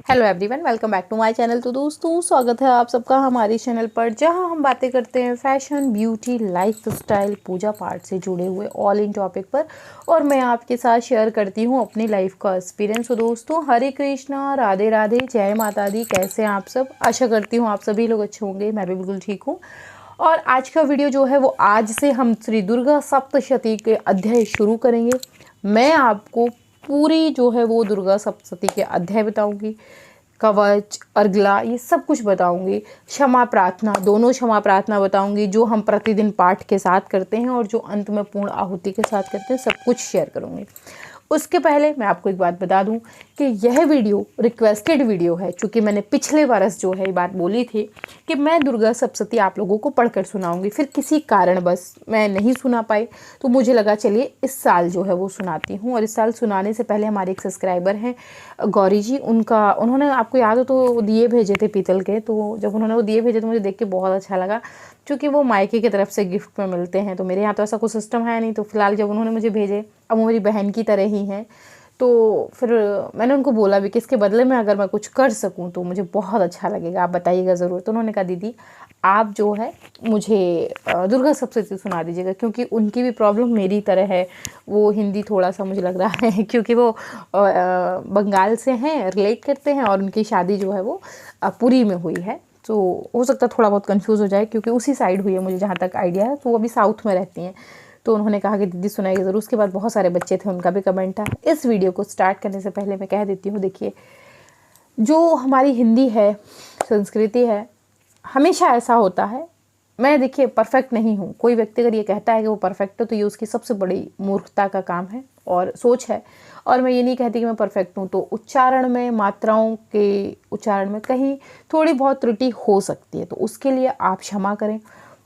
Hello everyone, welcome back to my channel. तो दोस्तों, स्वागत है आप सबका हमारे चैनल पर, जहां हम बातें करते हैं फैशन, ब्यूटी, लाइफ स्टाइल, पूजा पाठ से जुड़े हुए ऑल इन टॉपिक पर। और मैं आपके साथ शेयर करती हूं अपनी लाइफ का एक्सपीरियंस। तो दोस्तों, हरे कृष्णा, राधे राधे, जय माता दी। कैसे हैं आप सब? आशा करती हूँ आप सभी लोग अच्छे होंगे। मैं भी बिल्कुल ठीक हूँ। और आज का वीडियो जो है वो आज से हम श्री दुर्गा सप्तशती के अध्याय शुरू करेंगे। मैं आपको पूरी जो है वो दुर्गा सप्तशती के अध्याय बताऊंगी, कवच, अर्गला, ये सब कुछ बताऊंगी। क्षमा प्रार्थना, दोनों क्षमा प्रार्थना बताऊंगी, जो हम प्रतिदिन पाठ के साथ करते हैं और जो अंत में पूर्ण आहुति के साथ करते हैं, सब कुछ शेयर करूंगी। उसके पहले मैं आपको एक बात बता दूं कि यह वीडियो रिक्वेस्टेड वीडियो है, क्योंकि मैंने पिछले वर्ष जो है ये बात बोली थी कि मैं दुर्गा सप्तशती आप लोगों को पढ़कर सुनाऊंगी। फिर किसी कारण बस मैं नहीं सुना पाई, तो मुझे लगा चलिए इस साल जो है वो सुनाती हूँ। और इस साल सुनाने से पहले हमारे एक सब्सक्राइबर हैं गौरी जी, उन्होंने आपको याद हो तो दिए भेजे थे पीतल के। तो जब उन्होंने वो दिए भेजे तो मुझे देख के बहुत अच्छा लगा, क्योंकि वो मायके की तरफ से गिफ्ट में मिलते हैं। तो मेरे यहाँ तो ऐसा कुछ सिस्टम है नहीं। तो फिलहाल जब उन्होंने मुझे भेजे, अब वो मेरी बहन की तरह ही हैं, तो फिर मैंने उनको बोला भी कि इसके बदले में अगर मैं कुछ कर सकूं तो मुझे बहुत अच्छा लगेगा, आप बताइएगा ज़रूर। तो उन्होंने कहा दीदी आप जो है मुझे दुर्गा सप्तशती सुना दीजिएगा, क्योंकि उनकी भी प्रॉब्लम मेरी तरह है। वो हिंदी थोड़ा सा मुझे लग रहा है क्योंकि वो बंगाल से हैं, रिलेट करते हैं, और उनकी शादी जो है वो पुरी में हुई है। तो हो सकता है थोड़ा बहुत कंफ्यूज हो जाए, क्योंकि उसी साइड हुई है मुझे जहाँ तक आइडिया है। तो वो अभी साउथ में रहती हैं। तो उन्होंने कहा कि दीदी सुनाइए ज़रूर। उसके बाद बहुत सारे बच्चे थे, उनका भी कमेंट था। इस वीडियो को स्टार्ट करने से पहले मैं कह देती हूँ, देखिए जो हमारी हिंदी है, संस्कृति है, हमेशा ऐसा होता है। मैं देखिए परफेक्ट नहीं हूँ। कोई व्यक्ति अगर ये कहता है कि वो परफेक्ट है तो ये उसकी सबसे बड़ी मूर्खता का काम है और सोच है। और मैं ये नहीं कहती कि मैं परफेक्ट हूँ। तो उच्चारण में, मात्राओं के उच्चारण में कहीं थोड़ी बहुत त्रुटि हो सकती है, तो उसके लिए आप क्षमा करें।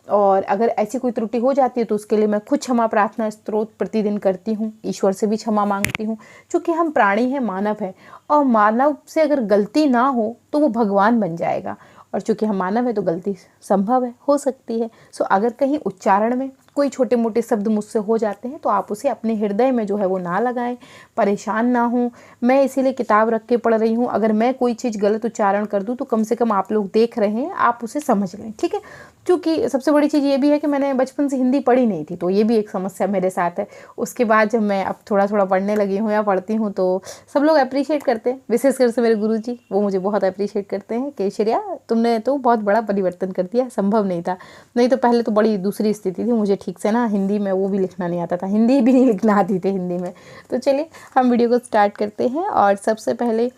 और अगर ऐसी कोई त्रुटि हो जाती है तो उसके लिए मैं खुद क्षमा प्रार्थना स्तोत्र प्रतिदिन करती हूँ, ईश्वर से भी क्षमा मांगती हूँ, क्योंकि हम प्राणी हैं, मानव हैं। और मानव से अगर गलती ना हो तो वो भगवान बन जाएगा। और चूंकि हम मानव है तो गलती संभव है, हो सकती है। सो अगर कहीं उच्चारण में कोई छोटे मोटे शब्द मुझसे हो जाते हैं तो आप उसे अपने हृदय में जो है वो ना लगाएं, परेशान ना हो। मैं इसीलिए किताब रख के पढ़ रही हूँ। अगर मैं कोई चीज़ गलत उच्चारण कर दूँ तो कम से कम आप लोग देख रहे हैं, आप उसे समझ लें, ठीक है। क्योंकि सबसे बड़ी चीज़ ये भी है कि मैंने बचपन से हिंदी पढ़ी नहीं थी, तो ये भी एक समस्या मेरे साथ है। उसके बाद जब मैं अब थोड़ा थोड़ा पढ़ने लगी हूँ या पढ़ती हूँ तो सब लोग अप्रिशिएट करते हैं, विशेषकर से मेरे गुरुजी, वो मुझे बहुत अप्रिशिएट करते हैं कि श्रेया तुमने तो बहुत बड़ा परिवर्तन कर दिया, संभव नहीं था। नहीं तो पहले तो बड़ी दूसरी स्थिति थी, मुझे ठीक से ना हिंदी में वो भी लिखना नहीं आता था, हिंदी भी नहीं लिखना आती थी हिंदी में। तो चलिए हम वीडियो को स्टार्ट करते हैं। और सबसे पहले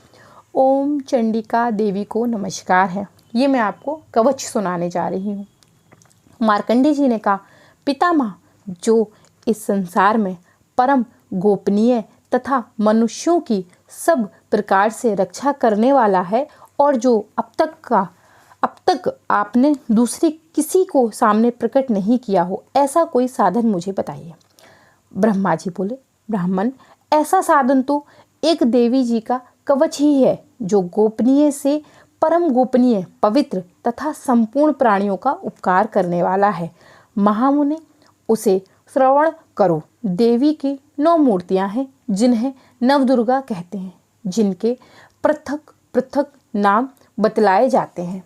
ओम चंडिका देवी को नमस्कार है। ये मैं आपको कवच सुनाने जा रही हूँ। मार्कंडेय जी ने कहा, पितामह, जो इस संसार में परम गोपनीय तथा मनुष्यों की सब प्रकार से रक्षा करने वाला है, और जो अब तक आपने दूसरे किसी को सामने प्रकट नहीं किया हो, ऐसा कोई साधन मुझे बताइए। ब्रह्मा जी बोले, ब्राह्मण, ऐसा साधन तो एक देवी जी का कवच ही है, जो गोपनीय से परम गोपनीय, पवित्र तथा संपूर्ण प्राणियों का उपकार करने वाला है। महामुने, उसे श्रवण करो। देवी की 9 मूर्तियां हैं, जिन्हें नवदुर्गा कहते हैं, जिनके पृथक पृथक नाम बतलाए जाते हैं।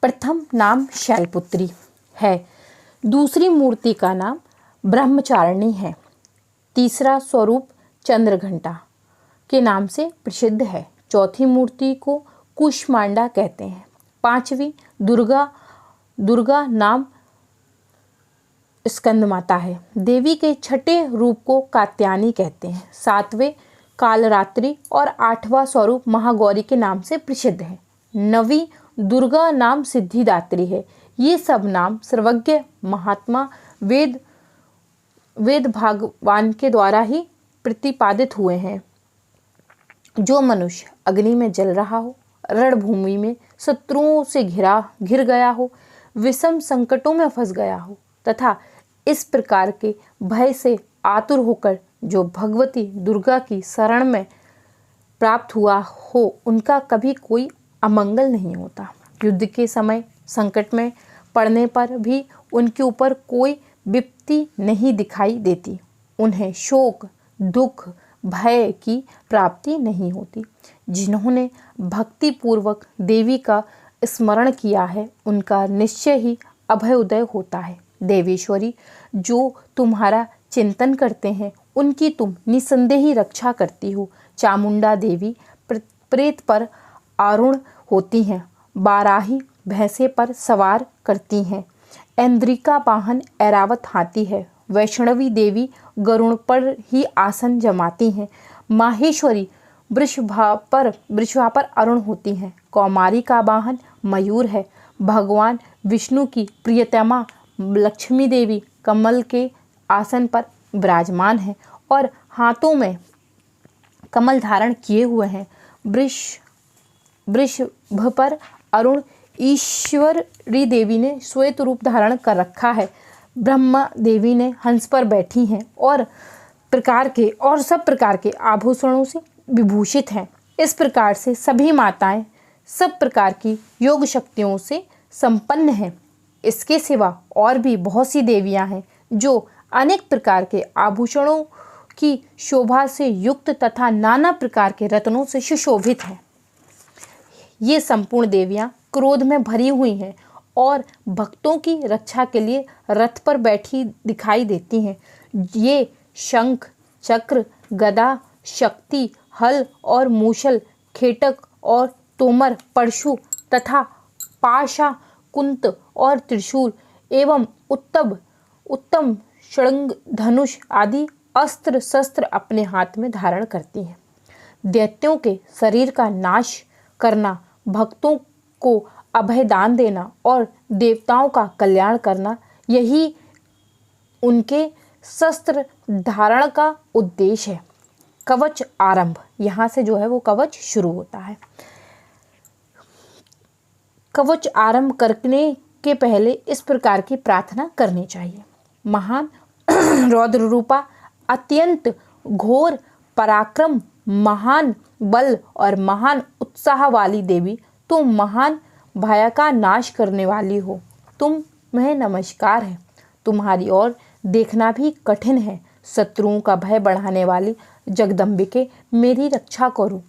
प्रथम नाम शैलपुत्री है, दूसरी मूर्ति का नाम ब्रह्मचारिणी है, तीसरा स्वरूप चंद्रघंटा के नाम से प्रसिद्ध है, चौथी मूर्ति को कुष्मांडा कहते हैं, पांचवी दुर्गा नाम स्कंद माता है, देवी के छठे रूप को कात्यायनी कहते हैं, सातवें कालरात्रि और आठवां स्वरूप महागौरी के नाम से प्रसिद्ध है, नवी दुर्गा नाम सिद्धिदात्री है। ये सब नाम सर्वज्ञ महात्मा वेद भगवान के द्वारा ही प्रतिपादित हुए हैं। जो मनुष्य अग्नि में जल रहा हो, रणभूमि में शत्रुओं से घिर गया हो, विषम संकटों में फंस गया हो, तथा इस प्रकार के भय से आतुर होकर जो भगवती दुर्गा की शरण में प्राप्त हुआ हो, उनका कभी कोई अमंगल नहीं होता। युद्ध के समय संकट में पड़ने पर भी उनके ऊपर कोई विपत्ति नहीं दिखाई देती। उन्हें शोक, दुख, भय की प्राप्ति नहीं होती। जिन्होंने भक्ति पूर्वक देवी का स्मरण किया है उनका निश्चय ही अभयोदय होता है। देवेश्वरी, जो तुम्हारा चिंतन करते हैं उनकी तुम निसंदेह ही रक्षा करती हो। चामुंडा देवी प्रेत पर आरूढ़ होती हैं, बाराही भैंसे पर सवार करती हैं, ऐन्द्रिका वाहन ऐरावत हाथी है। वैष्णवी देवी गरुड़ पर ही आसन जमाती हैं। माहेश्वरी वृषभा पर अरुण होती हैं। कौमारी का वाहन मयूर है। भगवान विष्णु की प्रियतमा लक्ष्मी देवी कमल के आसन पर विराजमान है और हाथों में कमल धारण किए हुए हैं। वृषभ पर अरुण ईश्वरी देवी ने श्वेत रूप धारण कर रखा है। ब्रह्मा देवी ने हंस पर बैठी हैं और सब प्रकार के आभूषणों से विभूषित हैं। इस प्रकार से सभी माताएं सब प्रकार की योग शक्तियों से संपन्न हैं। इसके सिवा और भी बहुत सी देवियां हैं जो अनेक प्रकार के आभूषणों की शोभा से युक्त तथा नाना प्रकार के रत्नों से सुशोभित हैं। ये संपूर्ण देवियां क्रोध में भरी हुई हैं और भक्तों की रक्षा के लिए रथ पर बैठी दिखाई देती हैं। ये शंख, चक्र, गदा, शक्ति, हल और मूषल, खेटक और तोमर, परशु तथा पाशा, कुंत और त्रिशूल एवं उत्तम षड्ंग, धनुष आदि अस्त्र शस्त्र अपने हाथ में धारण करती हैं। दैत्यों के शरीर का नाश करना, भक्तों को अभय दान देना और देवताओं का कल्याण करना, यही उनके शस्त्र धारण का उद्देश्य है। कवच आरंभ, यहाँ से जो है वो कवच शुरू होता है। कवच आरंभ करने के पहले इस प्रकार की प्रार्थना करनी चाहिए। महान रौद्र रूपा, अत्यंत घोर पराक्रम, महान बल और महान उत्साह वाली देवी, तुम महान भय का नाश करने वाली हो। तुम्हें नमस्कार है। तुम्हारी ओर देखना भी कठिन है। शत्रुओं का भय बढ़ाने वाली जगदम्बिके, मेरी रक्षा करो।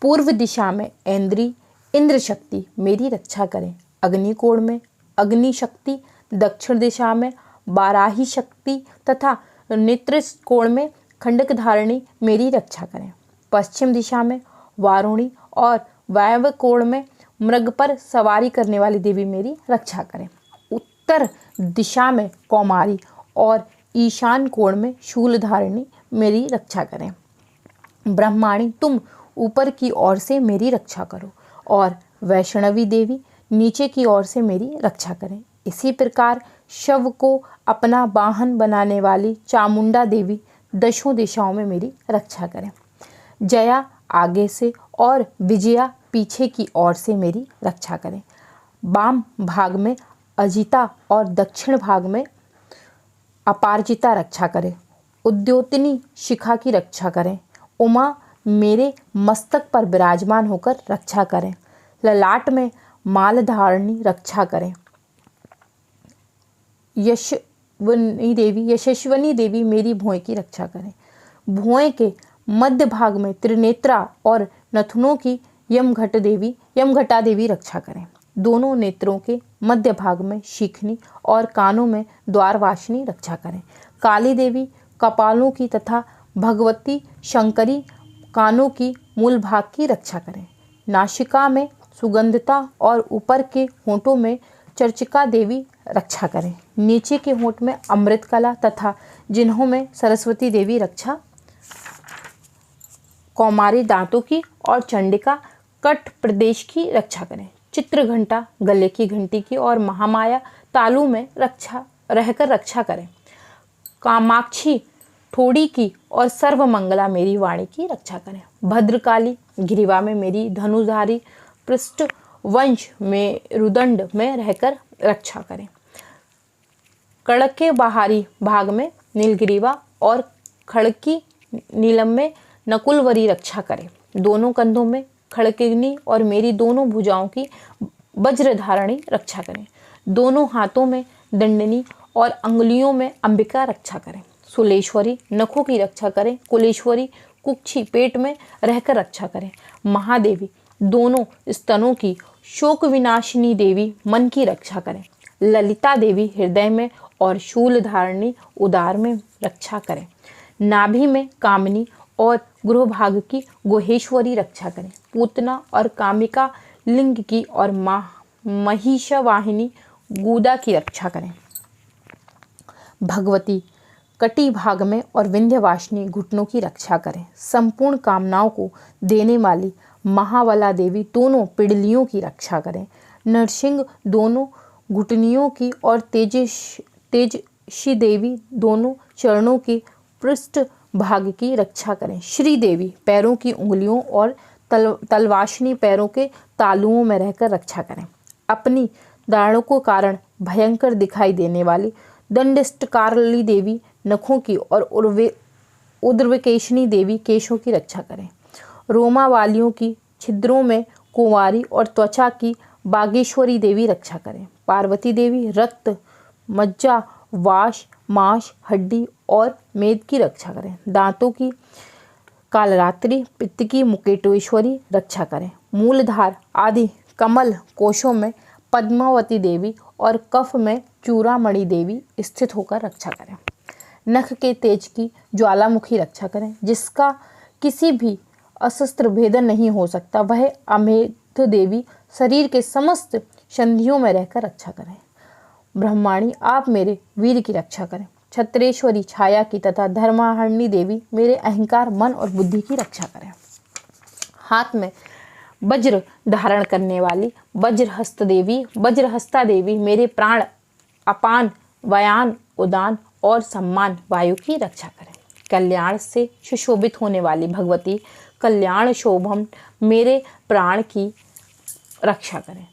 पूर्व दिशा में इंद्र शक्ति मेरी रक्षा करें। अग्निकोण में अग्नि शक्ति, दक्षिण दिशा में बाराही शक्ति तथा नेत्र कोण में खंडक धारिणी मेरी रक्षा करें। पश्चिम दिशा में वारुणी और वायव्य कोण में मृग पर सवारी करने वाली देवी मेरी रक्षा करें। उत्तर दिशा में कौमारी और ईशान कोण में शूलधारिणी मेरी रक्षा करें। ब्रह्माणी, तुम ऊपर की ओर से मेरी रक्षा करो और वैष्णवी देवी नीचे की ओर से मेरी रक्षा करें। इसी प्रकार शव को अपना वाहन बनाने वाली चामुंडा देवी दशों दिशाओं में मेरी रक्षा करें। जया आगे से और विजया पीछे की ओर से मेरी रक्षा करें। वाम भाग में अजिता और दक्षिण भाग में अपारजिता रक्षा करें। उद्योतिनी शिखा की रक्षा करें। उमा मेरे मस्तक पर विराजमान होकर रक्षा करें। ललाट में मालधारणी रक्षा करें। यशस्वनी देवी मेरी भुएं की रक्षा करें। भुएं के मध्य भाग में त्रिनेत्रा और नथुनों की यमघटा देवी रक्षा करें। दोनों नेत्रों के मध्य भाग में शिखनी और कानों में द्वारवासिनी रक्षा करें। काली देवी कपालों की तथा भगवती शंकरी कानों की मूल भाग की रक्षा करें। नासिका में सुगंधता और ऊपर के होंठों में चर्चिका देवी रक्षा करें। नीचे के होंठ में अमृत कला तथा जिन्हों में सरस्वती देवी रक्षा। कौमारी दांतों की और चंडिका कट प्रदेश की रक्षा करें। चित्र घंटा गले की घंटी की और महामाया तालू में रहकर रक्षा करें। कामाक्षी ठोड़ी की और सर्वमंगला मेरी वाणी की रक्षा करें। भद्रकाली ग्रीवा में मेरी धनुधारी, पृष्ठ वंश में रुदंड में रहकर रक्षा करें। कड़के बाहरी भाग में नीलग्रीवा और खड़की नीलम में नकुलवरी रक्षा करें। दोनों कंधों में खड़किनी और मेरी दोनों भुजाओं की वज्रधारणी रक्षा करें। दोनों हाथों में दंडनी और अंगुलियों में अंबिका रक्षा करें। सुलेश्वरी नखों की रक्षा करें। कुलेश्वरी कुक्षी पेट में रहकर रक्षा करें। महादेवी दोनों स्तनों की, शोक विनाशिनी देवी मन की रक्षा करें। ललिता देवी हृदय में और शूल धारणी उदार में रक्षा करें। नाभि में कामिनी और गृह भाग की गुहेश्वरी रक्षा करें। पूतना और कामिका लिंग की और महिषवाहिनी गुदा की रक्षा करें। भगवती कटी भाग में और विंध्यवासिनी घुटनों की रक्षा करें। संपूर्ण कामनाओं को देने वाली महाबला देवी दोनों पिंडलियों की रक्षा करें। नरसिंह दोनों घुटनियों की और तेजसी देवी दोनों चरणों की पृष्ठ भाग की रक्षा करें। श्री देवी पैरों की उंगलियों और तलवाशनी पैरों के तालुओं में रहकर रक्षा करें। अपनी दाढ़ों को कारण भयंकर दिखाई देने वाली दंडष्टकारली देवी नखों की और उर्ध्वकेशिनी देवी केशों की रक्षा करें। रोमा वालियों की छिद्रों में कुंवारी और त्वचा की बागेश्वरी देवी रक्षा करें। पार्वती देवी रक्त, मज्जा, वाश, मांस, हड्डी और मेद की रक्षा करें। दांतों की कालरात्रि, पित्त की मुकेटेश्वरी रक्षा करें। मूलधार आदि कमल कोशों में पद्मावती देवी और कफ में चूड़ामणि देवी स्थित होकर रक्षा करें। नख के तेज की ज्वालामुखी रक्षा करें, जिसका किसी भी अस्त्र भेदन नहीं हो सकता। वह अमेध देवी शरीर के समस्त संधियों में रहकर रक्षा करें। ब्रह्माणी आप मेरे वीर की रक्षा करें। छत्रेश्वरी छाया की तथा धर्माहरणी देवी मेरे अहंकार, मन और बुद्धि की रक्षा करें। हाथ में वज्र धारण करने वाली वज्रहस्ता देवी मेरे प्राण, अपान, व्यान, उदान और सम्मान वायु की रक्षा करें। कल्याण से सुशोभित होने वाली भगवती कल्याण शोभम मेरे प्राण की रक्षा करें।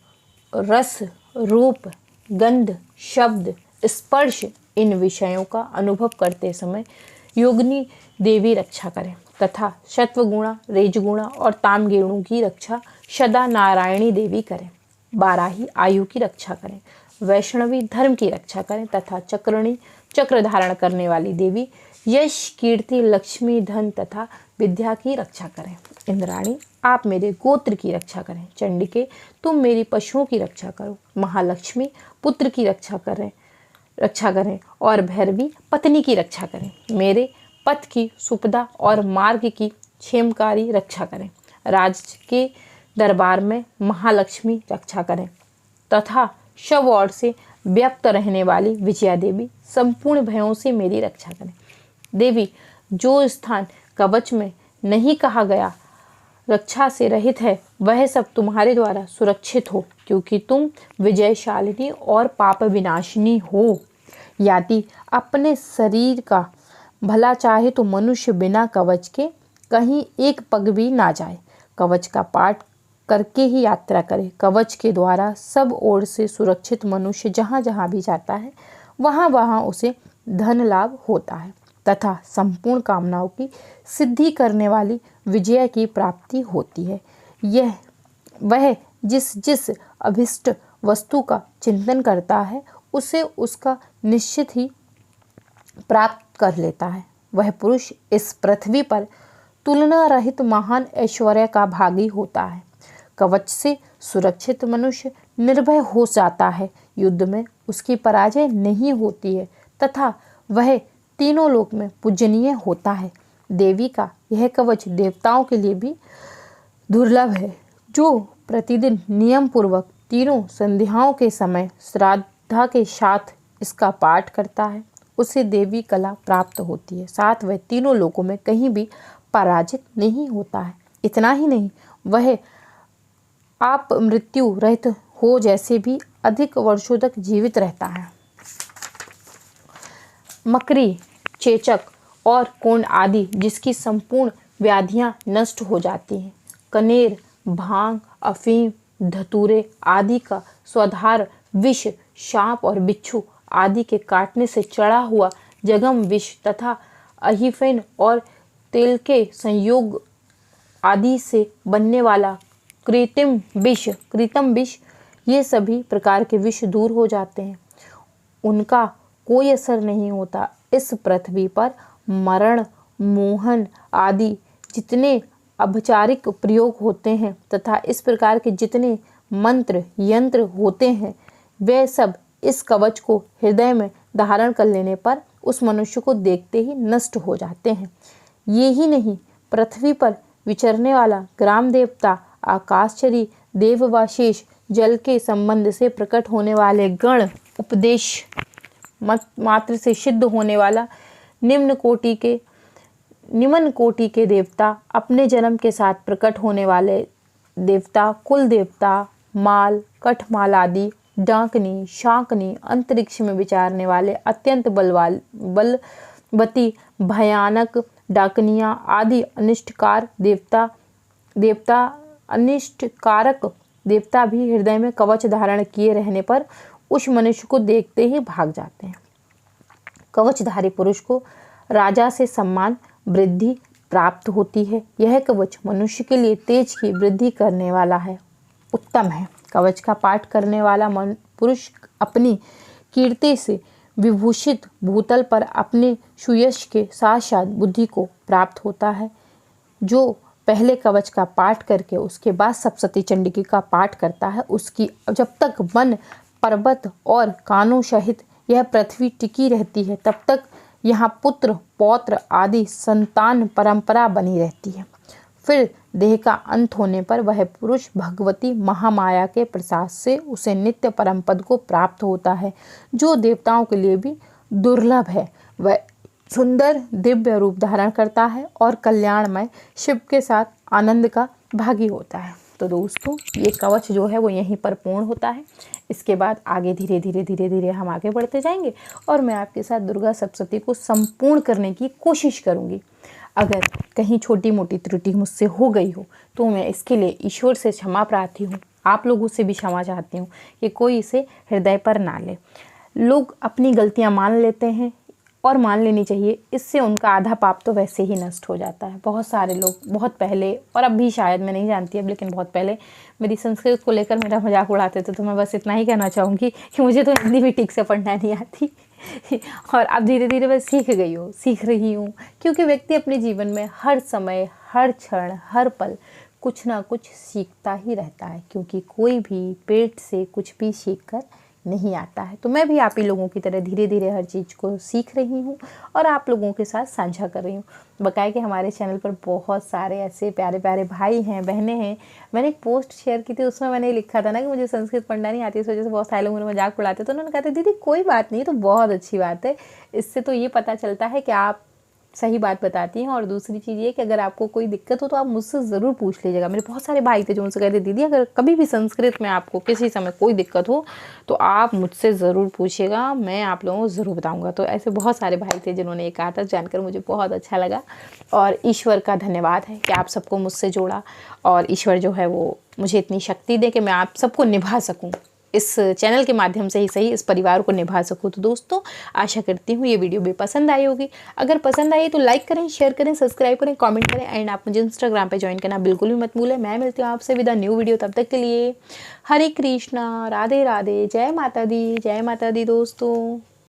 रस, रूप, गंध, शब्द, स्पर्श इन विषयों का अनुभव करते समय योगिनी देवी रक्षा करें तथा सत्वगुणा, रेजगुणा और तामगुणों की रक्षा सदा नारायणी देवी करें। बाराही आयु की रक्षा करें। वैष्णवी धर्म की रक्षा करें तथा चक्रणी चक्र धारण करने वाली देवी यश, कीर्ति, लक्ष्मी, धन तथा विद्या की रक्षा करें। इंद्राणी आप मेरे गोत्र की रक्षा करें। चंडिके तुम मेरी पशुओं की रक्षा करो। महालक्ष्मी पुत्र की रक्षा करें और भैरवी पत्नी की रक्षा करें। मेरे पथ की सुपदा और मार्ग की क्षेमकारी रक्षा करें। राज के दरबार में महालक्ष्मी रक्षा करें तथा शव ओर से व्याप्त रहने वाली विजया देवी संपूर्ण भयों से मेरी रक्षा करें। देवी जो स्थान कवच में नहीं कहा गया रक्षा से रहित है, वह सब तुम्हारे द्वारा सुरक्षित हो, क्योंकि तुम विजयशालिनी और पाप विनाशिनी हो। यदि अपने शरीर का भला चाहे तो मनुष्य बिना कवच के कहीं एक पग भी ना जाए। कवच का पाठ करके ही यात्रा करे। कवच के द्वारा सब ओर से सुरक्षित मनुष्य जहाँ जहाँ भी जाता है, वहाँ वहाँ उसे धन लाभ होता है तथा संपूर्ण कामनाओं की सिद्धि करने वाली विजय की प्राप्ति होती है। वह जिस जिस अभिष्ट वस्तु का चिंतन करता है, उसे उसका निश्चित ही प्राप्त कर लेता है। वह पुरुष इस पृथ्वी पर तुलना रहित महान ऐश्वर्य का भागी होता है। कवच से सुरक्षित मनुष्य निर्भय हो जाता है। युद्ध में उसकी पराजय नहीं होती है तथा वह तीनों लोक में पूजनीय होता है। देवी का यह कवच देवताओं के लिए भी दुर्लभ है। जो प्रतिदिन नियम पूर्वक तीनों संध्याओं के समय श्रद्धा के साथ इसका पाठ करता है, उसे देवी कला प्राप्त होती है। साथ वह तीनों लोकों में कहीं भी पराजित नहीं होता है। इतना ही नहीं, वह आप मृत्यु रहित हो जैसे भी अधिक वर्षों तक जीवित रहता है। मकरी, चेचक और कोण आदि जिसकी संपूर्ण व्याधियां नष्ट हो जाती हैं। कनेर, भांग, अफीम, धतूरे आदि का स्वाधार विष, सांप और बिच्छू आदि के काटने से चढ़ा हुआ जगम विष तथा अहिफेन और तेल के संयोग आदि से बनने वाला कृत्रिम विष, ये सभी प्रकार के विष दूर हो जाते हैं। उनका कोई असर नहीं होता। इस पृथ्वी पर मरण, मोहन आदि जितने औपचारिक प्रयोग होते हैं तथा इस प्रकार के जितने मंत्र यंत्र होते हैं, वे सब इस कवच को हृदय में धारण कर लेने पर उस मनुष्य को देखते ही नष्ट हो जाते हैं। ये ही नहीं, पृथ्वी पर विचरने वाला ग्राम देवता, आकाशचरी देव व शेष, जल के संबंध से प्रकट होने वाले गण, उपदेश मात्र से सिद्ध होने वाला निम्न कोटि के देवता, अपने जन्म के साथ प्रकट होने वाले देवता, कुल देवता, माल, कठमाल आदि, डाकनी, शाकनी, अंतरिक्ष में विचारने वाले अत्यंत बलवती भयानक डाकनियाँ आदि, अनिष्टकारक देवता भी हृदय में कवच धारण किए रहने पर उस मनुष्य को देखते ही भाग जाते हैं। कवचधारी पुरुष को राजा से सम्मान वृद्धि प्राप्त होती है। यह कवच मनुष्य के लिए तेज की वृद्धि करने वाला है, उत्तम है। कवच का पाठ करने वाला पुरुष अपनी कीर्ति से विभूषित भूतल पर अपने सुयश के साथ साथ बुद्धि को प्राप्त होता है। जो पहले कवच का पाठ करके उसके बाद सप्तशती चंडिका का पाठ करता है, उसकी जब तक वन पर्वत और कानों सहित यह पृथ्वी टिकी रहती है, तब तक यहाँ पुत्र पौत्र आदि संतान परंपरा बनी रहती है। फिर देह का अंत होने पर वह पुरुष भगवती महामाया के प्रसाद से उसे नित्य परम पद को प्राप्त होता है, जो देवताओं के लिए भी दुर्लभ है। वह सुंदर दिव्य रूप धारण करता है और कल्याणमय शिव के साथ आनंद का भागी होता है। तो दोस्तों, ये कवच जो है वो यहीं पर पूर्ण होता है। इसके बाद आगे धीरे धीरे हम आगे बढ़ते जाएंगे और मैं आपके साथ दुर्गा सप्तशती को संपूर्ण करने की कोशिश करूँगी। अगर कहीं छोटी मोटी त्रुटि मुझसे हो गई हो तो मैं इसके लिए ईश्वर से क्षमा प्रार्थी हूँ, आप लोगों से भी क्षमा चाहती हूँ कि कोई इसे हृदय पर ना ले। लोग अपनी गलतियाँ मान लेते हैं और मान लेनी चाहिए, इससे उनका आधा पाप तो वैसे ही नष्ट हो जाता है। बहुत सारे लोग बहुत पहले, और अब भी शायद मैं नहीं जानती अब, लेकिन बहुत पहले मेरी संस्कृत को लेकर मेरा मजाक उड़ाते थे। तो मैं बस इतना ही कहना चाहूँगी कि मुझे तो हिंदी भी ठीक से पढ़ना नहीं आती और अब धीरे धीरे मैं सीख रही हूँ, क्योंकि व्यक्ति अपने जीवन में हर समय, हर क्षण, हर पल कुछ ना कुछ सीखता ही रहता है, क्योंकि कोई भी पेट से कुछ भी सीख कर नहीं आता है। तो मैं भी आप ही लोगों की तरह धीरे धीरे हर चीज़ को सीख रही हूँ और आप लोगों के साथ साझा कर रही हूँ। बकाया कि हमारे चैनल पर बहुत सारे ऐसे प्यारे प्यारे भाई हैं, बहनें हैं। मैंने एक पोस्ट शेयर की थी, उसमें मैंने लिखा था ना कि मुझे संस्कृत पढ़ना नहीं आती, इस वजह से बहुत सारे लोग मेरे मजाक उड़ाते। तो उन्होंने कहा था दीदी कोई बात नहीं, तो बहुत अच्छी बात है। इससे तो ये पता चलता है कि आप सही बात बताती हैं। और दूसरी चीज़ ये कि अगर आपको कोई दिक्कत हो तो आप मुझसे ज़रूर पूछ लीजिएगा। मेरे बहुत सारे भाई थे जो मुझसे कहते दीदी अगर कभी भी संस्कृत में आपको किसी समय कोई दिक्कत हो तो आप मुझसे ज़रूर पूछिएगा, मैं आप लोगों को ज़रूर बताऊंगा। तो ऐसे बहुत सारे भाई थे जिन्होंने ये कहा था, जानकर मुझे बहुत अच्छा लगा। और ईश्वर का धन्यवाद है कि आप सबको मुझसे जोड़ा और ईश्वर जो है वो मुझे इतनी शक्ति दे कि मैं आप सबको निभा सकूँ, इस चैनल के माध्यम से ही सही इस परिवार को निभा सकूँ। तो दोस्तों, आशा करती हूँ ये वीडियो भी पसंद आई होगी। अगर पसंद आई तो लाइक करें, शेयर करें, सब्सक्राइब करें, कमेंट करें एंड आप मुझे इंस्टाग्राम पे ज्वाइन करना बिल्कुल भी मत भूलें। मैं मिलती हूँ आपसे विद अ न्यू वीडियो। तब तक के लिए हरे कृष्णा, राधे राधे, जय माता दी दोस्तों।